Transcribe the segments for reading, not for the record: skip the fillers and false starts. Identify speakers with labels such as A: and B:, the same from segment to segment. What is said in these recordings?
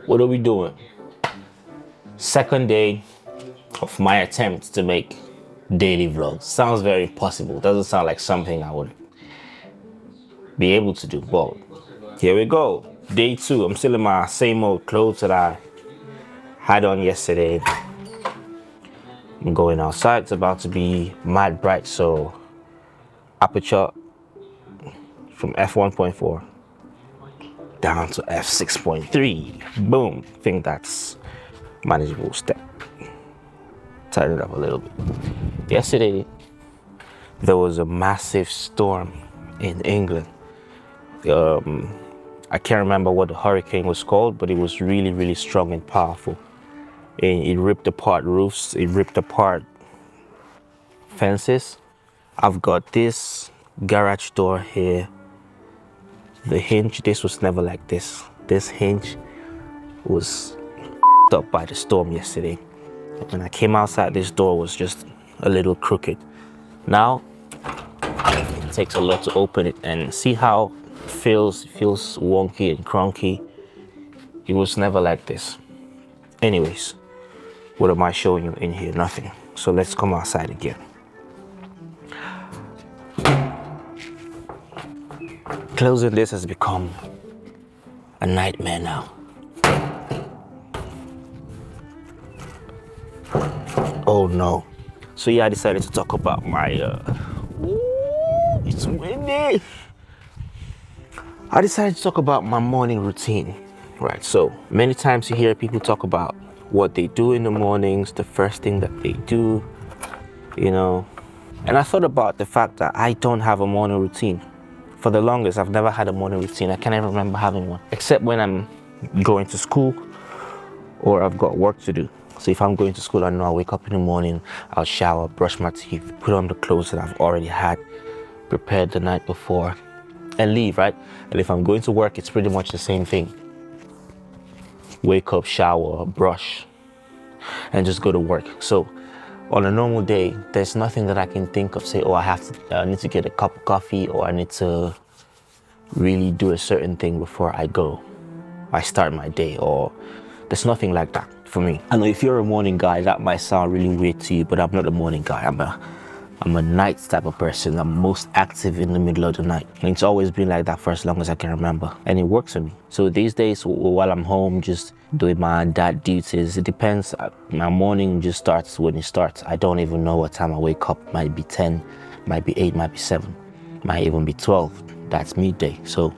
A: What are we doing? Second day of my attempt to make daily vlogs. Sounds very impossible. Doesn't sound like something I would be able to do. But here we go. Day 2. I'm still in my same old clothes that I had on yesterday. I'm going outside. It's about to be mad bright, so aperture from f1.4 down to f6.3. Boom. I think that's manageable step. Tighten it up a little bit. Yesterday, there was a massive storm in England. I can't remember what the hurricane was called, but it was really, really strong and powerful. And it ripped apart roofs, it ripped apart fences. I've got this garage door here. The hinge, this was never like this. This hinge was up by the storm yesterday. When I came outside, this door was just a little crooked. Now, it takes a lot to open it, and see how it feels wonky and cronky. It was never like this. Anyways, what am I showing you in here? Nothing. So let's come outside again. Closing this has become a nightmare now. Oh no. So yeah, I decided to talk about my, it's windy. I decided to talk about my morning routine, right? So many times you hear people talk about what they do in the mornings, the first thing that they do, you know. And I thought about the fact that I don't have a morning routine. For the longest, I've never had a morning routine. I can't even remember having one, except when I'm going to school or I've got work to do. So if I'm going to school, I know I'll wake up in the morning, I'll shower, brush my teeth, put on the clothes that I've already had prepared the night before, and leave, right? And if I'm going to work, it's pretty much the same thing. Wake up, shower, brush, and just go to work. So on a normal day, there's nothing that I can think of, say, oh, I need to get a cup of coffee, or I need to really do a certain thing before I start my day, or there's nothing like that for me. I know if you're a morning guy, that might sound really weird to you, but I'm not a morning guy. I'm a night type of person. I'm most active in the middle of the night. And it's always been like that for as long as I can remember. And it works for me. So these days, while I'm home, just doing my dad duties, it depends. My morning just starts when it starts. I don't even know what time I wake up. Might be 10, might be 8, might be 7, might even be 12. That's midday. So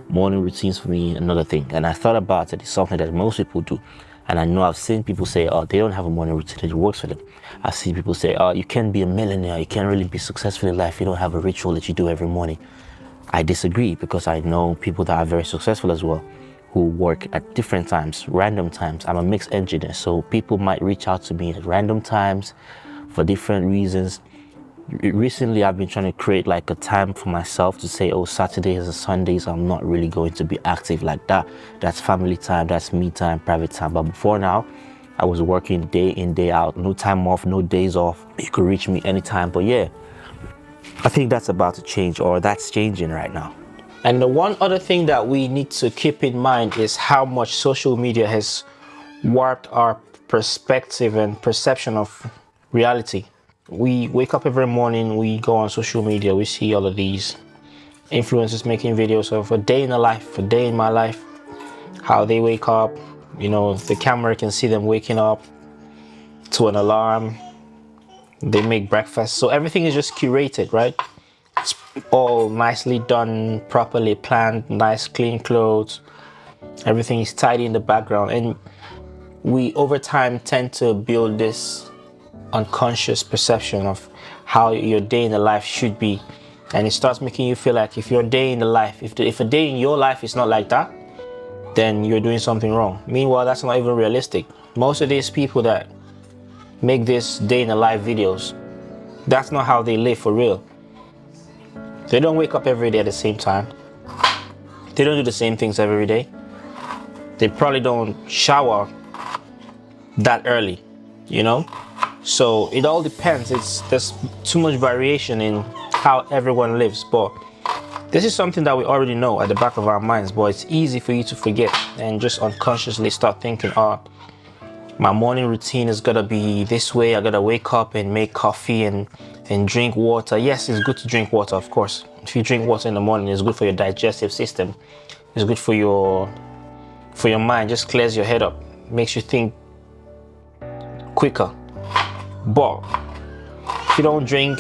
A: morning routines for me, another thing. And I thought about it. It's something that most people do. And I know I've seen people say, oh, they don't have a morning routine, it works for them. I've seen people say, oh, you can't be a millionaire, you can't really be successful in life, you don't have a ritual that you do every morning. I disagree, because I know people that are very successful as well, who work at different times, random times. I'm a mixed engineer, so people might reach out to me at random times for different reasons. Recently, I've been trying to create like a time for myself to say, oh, Saturdays and Sundays, I'm not really going to be active like that. That's family time, that's me time, private time. But before now, I was working day in, day out, no time off, no days off. You could reach me anytime. But yeah, I think that's about to change, or that's changing right now. And the one other thing that we need to keep in mind is how much social media has warped our perspective and perception of reality. We wake up every morning, we go on social media, we see all of these influencers making videos of a day in a life, a day in my life, how they wake up, you know, the camera can see them waking up to an alarm, they make breakfast. So everything is just curated, right? It's all nicely done, properly planned, nice clean clothes, everything is tidy in the background. And we over time tend to build this unconscious perception of how your day in the life should be, and it starts making you feel like if your day in the life, if a day in your life is not like that, then you're doing something wrong. Meanwhile, that's not even realistic. Most of these people that make this day in the life videos, that's not how they live for real. They don't wake up every day at the same time. They don't do the same things every day. They probably don't shower that early, you know? So it all depends. There's too much variation in how everyone lives. But This is something that we already know at the back of our minds, but it's easy for you to forget and just unconsciously start thinking, oh, my morning routine is gonna be this way. I gotta wake up and make coffee and drink water. Yes, it's good to drink water, of course. If you drink water in the morning, it's good for your digestive system. It's good for your mind. Just clears your head up, makes you think quicker. But if you don't drink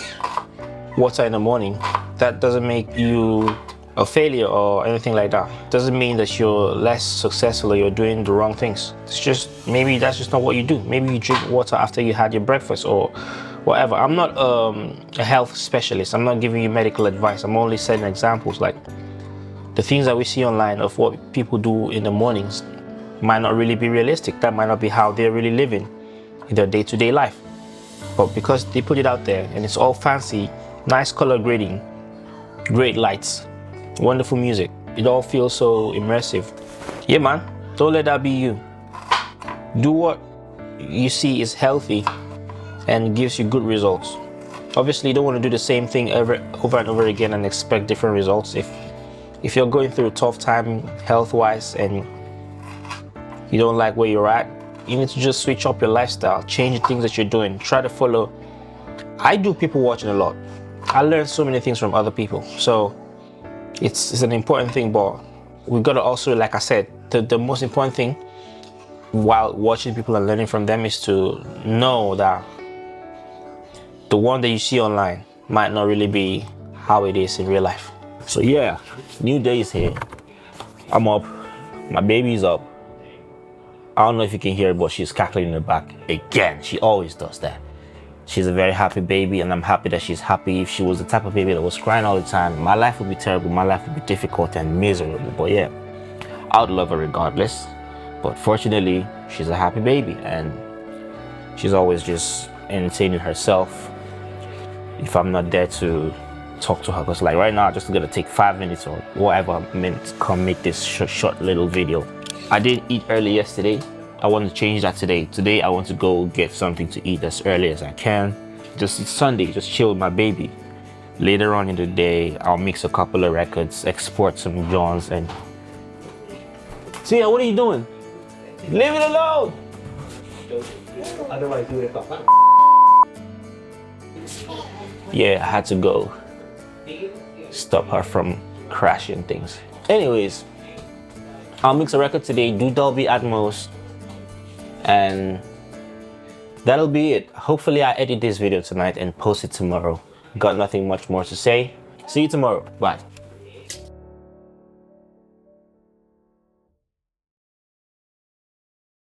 A: water in the morning, that doesn't make you a failure or anything like that. Doesn't mean that you're less successful or you're doing the wrong things. It's just, maybe that's just not what you do. Maybe you drink water after you had your breakfast or whatever. I'm not a health specialist. I'm not giving you medical advice. I'm only setting examples. Like, the things that we see online of what people do in the mornings might not really be realistic. That might not be how they're really living in their day-to-day life. But because they put it out there and it's all fancy, nice color grading, great lights, wonderful music, it all feels so immersive. Yeah, man, don't let that be you. Do what you see is healthy and gives you good results. Obviously, you don't want to do the same thing over and over again and expect different results. If you're going through a tough time health-wise and you don't like where you're at, you need to just switch up your lifestyle, change the things that you're doing, try to follow. I do people watching a lot. I learn so many things from other people. So it's an important thing, but we've got to also, like I said, the most important thing while watching people and learning from them is to know that the one that you see online might not really be how it is in real life. So yeah, new day is here. I'm up, my baby's up. I don't know if you can hear it, but she's cackling in the back again. She always does that. She's a very happy baby, and I'm happy that she's happy. If she was the type of baby that was crying all the time, my life would be terrible. My life would be difficult and miserable. But yeah, I would love her regardless. But fortunately, she's a happy baby, and she's always just entertaining herself if I'm not there to talk to her. Because like right now, I'm just gonna take 5 minutes or whatever minutes, come make this short little video. I didn't eat early yesterday. I want to change that today. Today, I want to go get something to eat as early as I can. It's Sunday, just chill with my baby. Later on in the day, I'll mix a couple of records, export some Johns, and... Sia, what are you doing? Leave it alone! Otherwise, do it. Yeah, I had to go stop her from crashing things. Anyways, I'll mix a record today, do Dolby Atmos, and that'll be it. Hopefully I edit this video tonight and post it tomorrow. Got nothing much more to say. See you tomorrow. Bye.